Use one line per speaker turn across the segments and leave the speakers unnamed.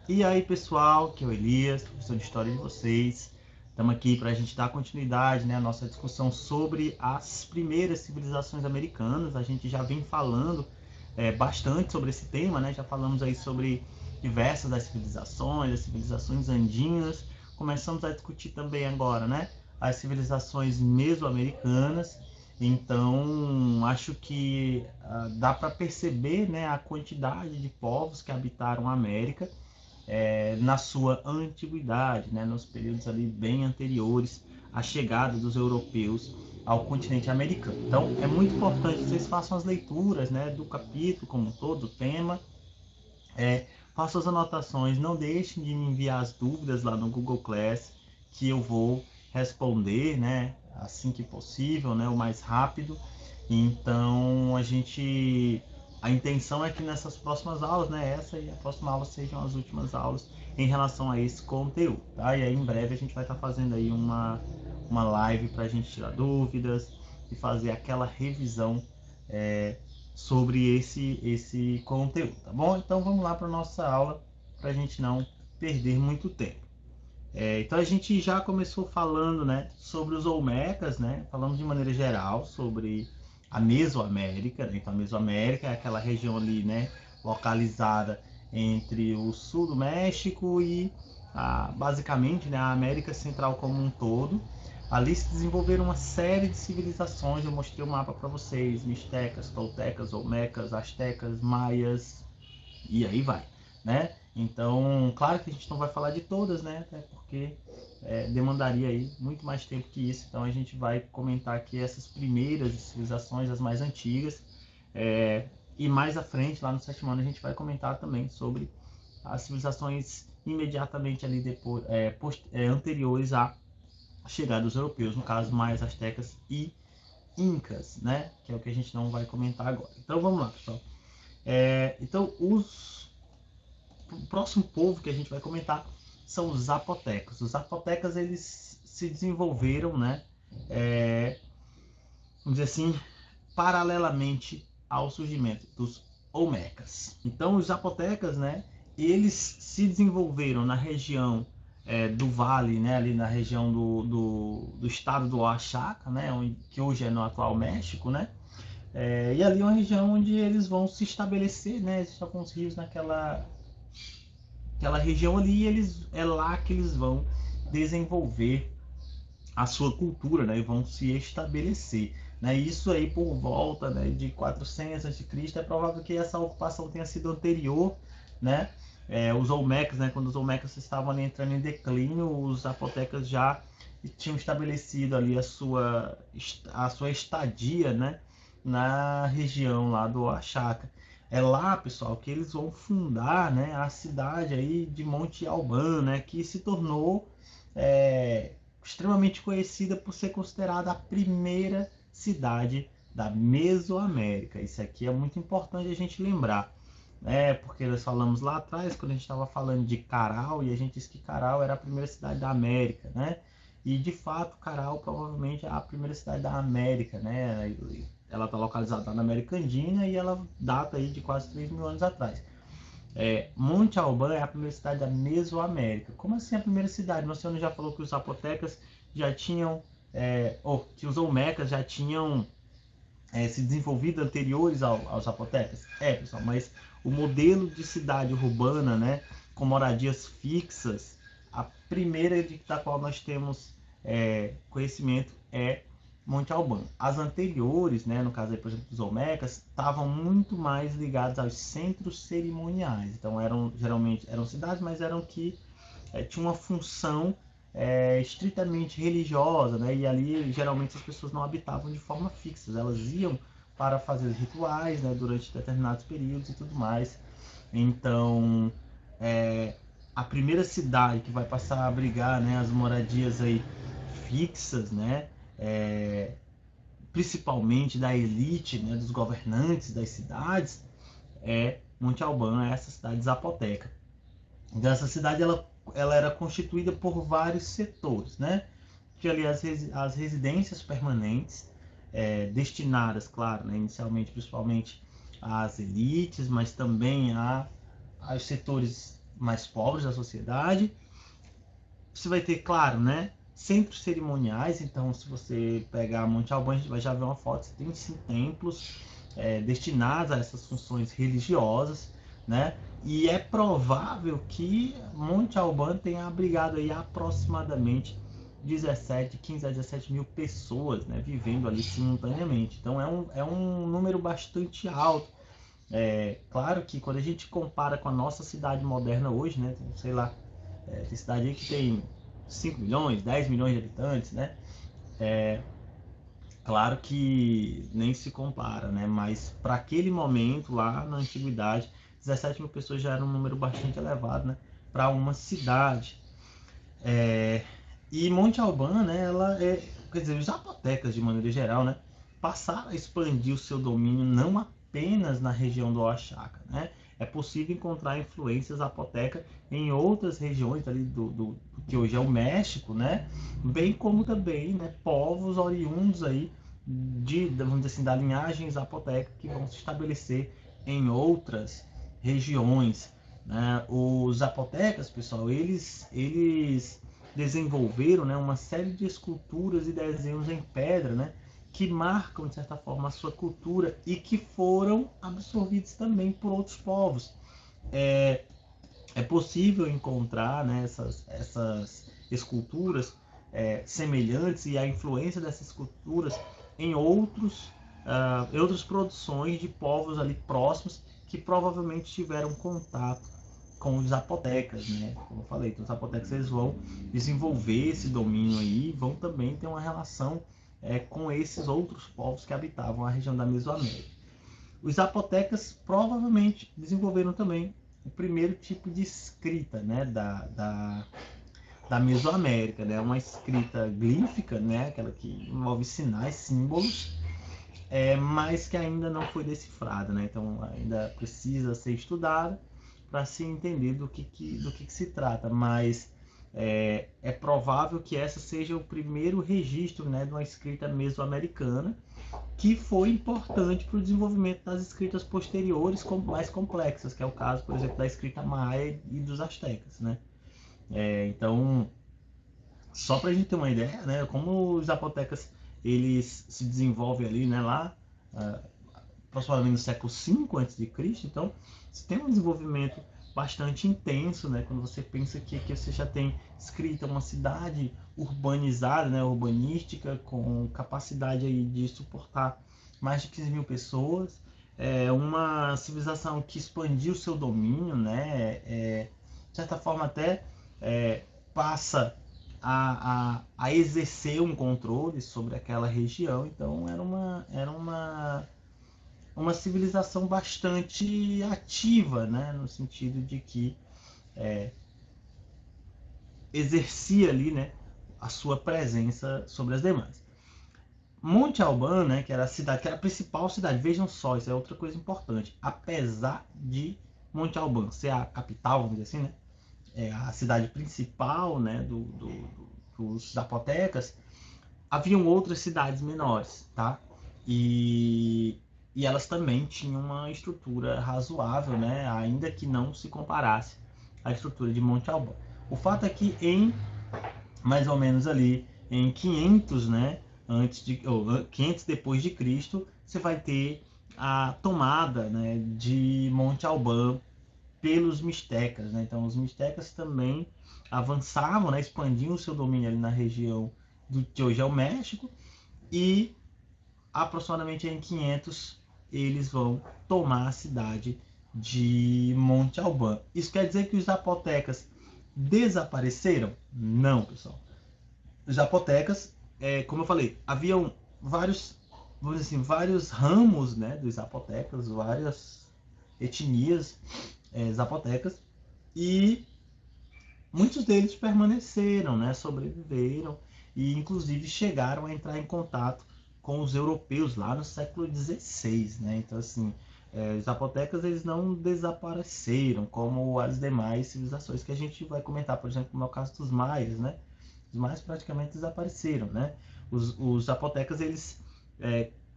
E aí, pessoal, que é o Elias, professor de História de vocês. Estamos aqui para a gente dar continuidade, né, à nossa discussão sobre as primeiras civilizações americanas. A gente já vem falando bastante sobre esse tema, né? Já falamos aí sobre diversas das civilizações, as civilizações andinas. Começamos a discutir também agora, né, as civilizações mesoamericanas. Então, acho que dá para perceber, né, a quantidade de povos que habitaram a América na sua antiguidade, né, nos períodos ali bem anteriores à chegada dos europeus ao continente americano. Então, é muito importante que vocês façam as leituras, né, do capítulo como um todo, do tema, façam as anotações, não deixem de me enviar as dúvidas lá no Google Class, que eu vou responder, né, assim que possível, né, o mais rápido. Então, a intenção é que nessas próximas aulas, né, essa e a próxima aula sejam as últimas aulas em relação a esse conteúdo, tá? E aí em breve a gente vai estar fazendo aí uma live para a gente tirar dúvidas e fazer aquela revisão é, sobre esse conteúdo, tá bom? Então vamos lá para a nossa aula para a gente não perder muito tempo. Então a gente já começou falando, né, sobre os Olmecas, né? Falamos de maneira geral sobre a Mesoamérica, né? Então a Mesoamérica é aquela região ali, né, localizada entre o sul do México e basicamente, né, a América Central como um todo. Ali se desenvolveram uma série de civilizações. Eu mostrei o mapa para vocês: mixtecas, toltecas, olmecas, astecas, maias, e aí vai, né? Então, claro que a gente não vai falar de todas, né? Até porque demandaria aí muito mais tempo que isso. Então, a gente vai comentar aqui essas primeiras civilizações, as mais antigas. E mais à frente, lá no sétimo ano, a gente vai comentar também sobre as civilizações imediatamente ali depois, anteriores à chegada dos europeus, no caso, mais astecas e incas, né? Que é o que a gente não vai comentar agora. Então, vamos lá, pessoal. Então, o próximo povo que a gente vai comentar são os zapotecas. Os zapotecas, eles se desenvolveram, né, vamos dizer assim, paralelamente ao surgimento dos olmecas. Então, os zapotecas, né, eles se desenvolveram na região do vale, né, ali na região do estado do Oaxaca, né, que hoje é no atual México, né, e ali é uma região onde eles vão se estabelecer, né, existem alguns rios aquela região ali, é lá que eles vão desenvolver a sua cultura, né, e vão se estabelecer. Né, isso aí por volta, né, de 400 a.C. É provável que essa ocupação tenha sido anterior, né? Os Olmecas, né, quando os Olmecas estavam ali entrando em declínio, os zapotecas já tinham estabelecido ali a sua estadia, né, na região lá do Oaxaca. É lá, pessoal, que eles vão fundar, né, a cidade aí de Monte Albán, né, que se tornou extremamente conhecida por ser considerada a primeira cidade da Mesoamérica. Isso aqui é muito importante a gente lembrar, né? Porque nós falamos lá atrás, quando a gente estava falando de Caral, e a gente disse que Caral era a primeira cidade da América, né? E de fato, Caral provavelmente é a primeira cidade da América, né? Ela está localizada na América Andina e ela data aí de quase 3 mil anos atrás. Monte Albán é a primeira cidade da Mesoamérica. Como assim a primeira cidade? Nosso senhor já falou que os zapotecas já tinham, que os olmecas já tinham se desenvolvido anteriores aos zapotecas? Pessoal, mas o modelo de cidade urbana, né, com moradias fixas, a primeira da qual nós temos conhecimento é Monte Albán. As anteriores, né, no caso aí, por exemplo, dos Olmecas, estavam muito mais ligadas aos centros cerimoniais. Então geralmente eram cidades, mas eram que tinham uma função estritamente religiosa, né? E ali geralmente as pessoas não habitavam de forma fixa, elas iam para fazer rituais, né, durante determinados períodos e tudo mais. Então, a primeira cidade que vai passar a abrigar, né, as moradias aí fixas, né, principalmente da elite, né, dos governantes das cidades, é Monte Albán, é essa cidade zapoteca. Então essa cidade ela era constituída por vários setores, né? Tinha ali as residências permanentes, destinadas, claro, né, inicialmente principalmente às elites, mas também aos setores mais pobres da sociedade. Você vai ter, claro, né, centros cerimoniais. Então, se você pegar Monte Alban, a gente vai já ver uma foto, você tem 5 templos destinados a essas funções religiosas, né? E é provável que Monte Alban tenha abrigado aí aproximadamente 15 a 17 mil pessoas, né, vivendo ali simultaneamente. Então é um número bastante alto. Claro que quando a gente compara com a nossa cidade moderna hoje, né, sei lá, tem cidade aí que tem 5 milhões, 10 milhões de habitantes, né? Claro que nem se compara, né? Mas para aquele momento lá na antiguidade, 17 mil pessoas já era um número bastante elevado, né? Para uma cidade. E Monte Alban, né? Quer dizer, os zapotecas de maneira geral, né? Passaram a expandir o seu domínio não apenas na região do Oaxaca, né? É possível encontrar influências zapoteca em outras regiões ali do que hoje é o México, né? Bem como também, né, povos oriundos aí vamos dizer assim, da linhagem zapoteca que vão se estabelecer em outras regiões, né? Os zapotecas, pessoal, eles desenvolveram, né, uma série de esculturas e desenhos em pedra, né, que marcam, de certa forma, a sua cultura e que foram absorvidos também por outros povos. É possível encontrar, né, essas esculturas semelhantes e a influência dessas esculturas em outras produções de povos ali próximos que provavelmente tiveram contato com os zapotecas, né? Como eu falei, então os zapotecas eles vão desenvolver esse domínio aí e vão também ter uma relação com esses outros povos que habitavam a região da Mesoamérica. Os zapotecas provavelmente desenvolveram também o primeiro tipo de escrita, né, da Mesoamérica, né? Uma escrita glífica, né? Aquela que envolve sinais, símbolos, mas que ainda não foi decifrada, né? Então ainda precisa ser estudada para se entender do que se trata, mas é provável que essa seja o primeiro registro, né, de uma escrita mesoamericana que foi importante para o desenvolvimento das escritas posteriores mais complexas, que é o caso, por exemplo, da escrita maia e dos astecas, né? Então, só para a gente ter uma ideia, né, como os zapotecas eles se desenvolvem ali, né, lá aproximadamente no século V a.C., então você tem um desenvolvimento bastante intenso, né, quando você pensa que você já tem escrita uma cidade urbanizada, né, urbanística, com capacidade aí de suportar mais de 15 mil pessoas, uma civilização que expandiu seu domínio, né, de certa forma até passa a exercer um controle sobre aquela região. Então era uma civilização bastante ativa, né, no sentido de que exercia ali, né, a sua presença sobre as demais. Monte Alban, né, que era a cidade, que era a principal cidade, vejam só, isso é outra coisa importante, apesar de Monte Alban ser a capital, vamos dizer assim, né, a cidade principal, né, dos zapotecas, haviam outras cidades menores, tá? E elas também tinham uma estrutura razoável, né, ainda que não se comparasse à estrutura de Monte Alban. O fato é que mais ou menos ali em 500, né, 500 depois de Cristo, você vai ter a tomada, né, de Monte Alban pelos mixtecas, né? Então os mixtecas também avançavam, né, expandiam o seu domínio ali na região do que hoje é o México, e aproximadamente em 500 eles vão tomar a cidade de Monte Alban. Isso quer dizer que os zapotecas desapareceram? Não, pessoal. Os zapotecas, como eu falei, haviam vários, vamos dizer assim, vários ramos, né, dos zapotecas, várias etnias zapotecas, e muitos deles permaneceram, né, sobreviveram e inclusive chegaram a entrar em contato com os europeus lá no século XVI, né? Então assim, os zapotecas eles não desapareceram como as demais civilizações que a gente vai comentar, por exemplo, no caso dos maias, né? Os maias praticamente desapareceram, né? Os zapotecas eles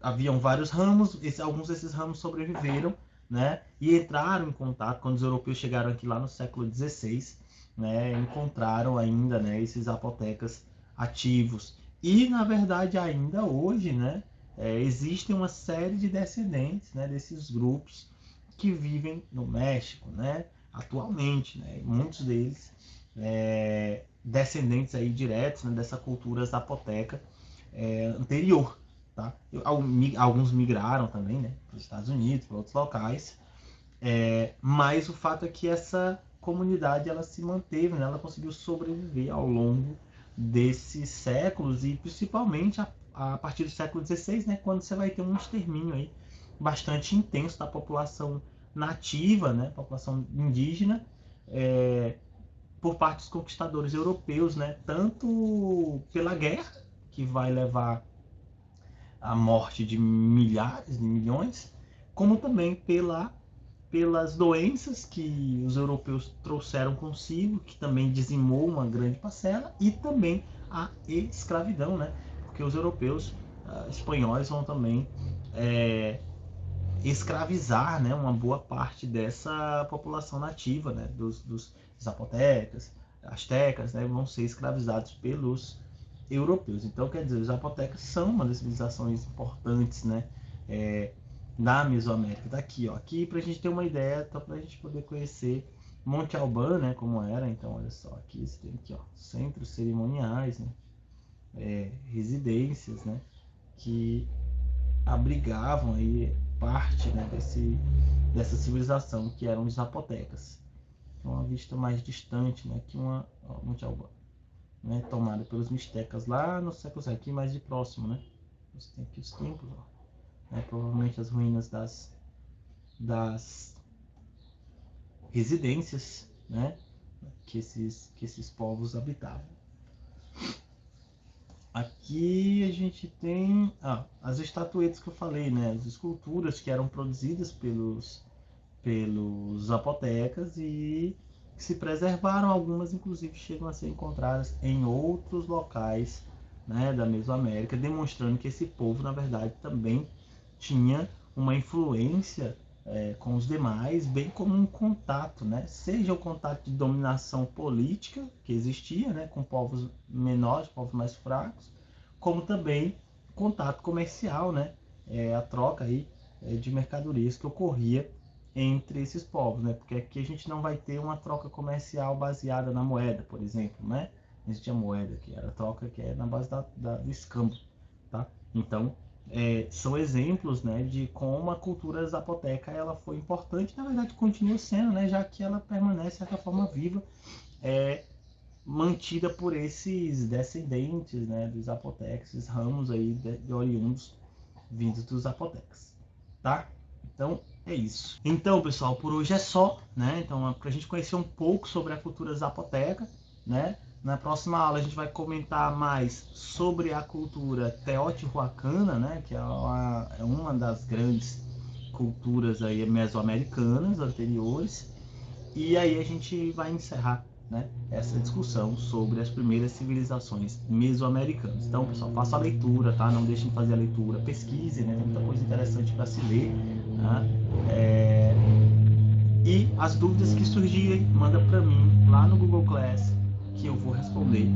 haviam vários ramos, alguns desses ramos sobreviveram, né? E entraram em contato quando os europeus chegaram aqui lá no século XVI, né? Encontraram ainda, né, esses zapotecas ativos. E na verdade ainda hoje, né, existem uma série de descendentes, né, desses grupos que vivem no México, né, atualmente, né? Muitos deles descendentes aí diretos, né, dessa cultura zapoteca anterior. Tá? Alguns migraram também, né, para os Estados Unidos, para outros locais, mas o fato é que essa comunidade ela se manteve, né, ela conseguiu sobreviver ao longo desses séculos e principalmente a partir do século XVI, né, quando você vai ter um extermínio aí bastante intenso da população nativa, né, população indígena, por parte dos conquistadores europeus, né, tanto pela guerra, que vai levar à morte de milhares, de milhões, como também pelas doenças que os europeus trouxeram consigo, que também dizimou uma grande parcela, e também a escravidão, né? Porque os europeus espanhóis vão também escravizar, né, uma boa parte dessa população nativa, né, dos zapotecas, astecas, né, vão ser escravizados pelos europeus. Então, quer dizer, os zapotecas são uma das civilizações importantes, né, da Mesoamérica. Tá aqui, ó, aqui para a gente ter uma ideia, tá, para a gente poder conhecer Monte Albán, né, como era. Então, olha só, aqui você tem aqui, ó, centros cerimoniais, né, residências, né, que abrigavam aí parte, né, dessa civilização que eram os zapotecas. Uma vista mais distante, né, que Monte Albán, né, tomada pelos mixtecas lá no século VII, aqui mais de próximo, né. Você tem aqui os templos, ó, né, provavelmente as ruínas das residências, né, que esses povos habitavam. Aqui a gente tem as estatuetas que eu falei, né, as esculturas que eram produzidas pelos zapotecas e se preservaram. Algumas inclusive chegam a ser encontradas em outros locais, né, da Mesoamérica, demonstrando que esse povo na verdade também tinha uma influência com os demais, bem como um contato, né? Seja o contato de dominação política que existia, né, com povos menores, povos mais fracos, como também contato comercial, né? A troca aí de mercadorias que ocorria entre esses povos, né? Porque aqui a gente não vai ter uma troca comercial baseada na moeda, por exemplo, né? Não existia moeda, que era a troca que é na base do escambo, tá? Então, são exemplos, né, de como a cultura zapoteca ela foi importante, na verdade continua sendo, né, já que ela permanece de certa forma viva, mantida por esses descendentes, né, dos zapotecas, esses ramos aí de oriundos vindos dos zapotecas, tá? Então é isso. Então, pessoal, por hoje é só, né? Então, para a gente conhecer um pouco sobre a cultura zapoteca, né? Na próxima aula a gente vai comentar mais sobre a cultura teotihuacana, né? Que é uma das grandes culturas aí mesoamericanas anteriores. E aí a gente vai encerrar, né, essa discussão sobre as primeiras civilizações mesoamericanas. Então, pessoal, faça a leitura, tá? Não deixem de fazer a leitura, pesquise, né? Tem muita coisa interessante para se ler, tá? E as dúvidas que surgirem, manda para mim lá no Google Class, que eu vou responder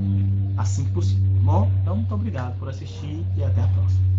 assim que possível. Bom, então muito obrigado por assistir e até a próxima.